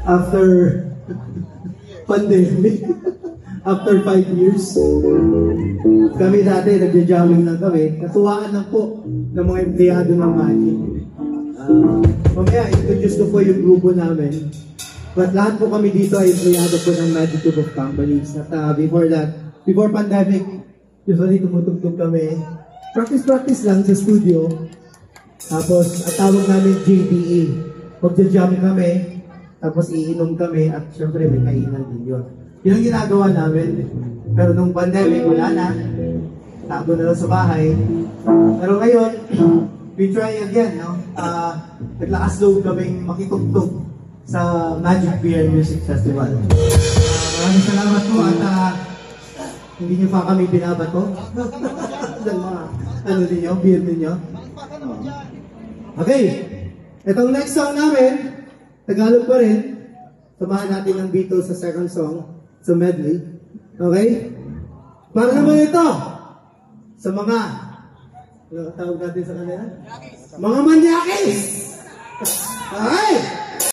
After pandemic, after 5 years, kami dati nagja-jamming lang kami. Katuwaan lang po ng mga empleyado ng Magic. Mamaya, introduce ko po yung grupo namin. But lahat po kami dito ay empleyado po ng Magic Group of Companies. At before that, before pandemic, usually tumutugtog kami. Practice lang sa studio. Tapos, at tawag namin JDE. Magja-jam kami, tapos iinom kami, at syempre may kainan din yun. Yun ang ginagawa namin. Pero nung pandemic, wala na. Tago na lang sa bahay. Pero ngayon, we try again, no? Naglakas loob kaming makitugtog sa Magic Beer Music Festival. Maraming salamat po at hindi niyo pa kami binabato. Ng mga ano ninyo, beer ninyo. Okay, itong next song namin, Tagalog pa rin. Samahan natin ng Beatles sa second song, sa medley. Okay? Para naman ito, sa mga, ano tawag natin sa kanila? Mga manyakis! Okay!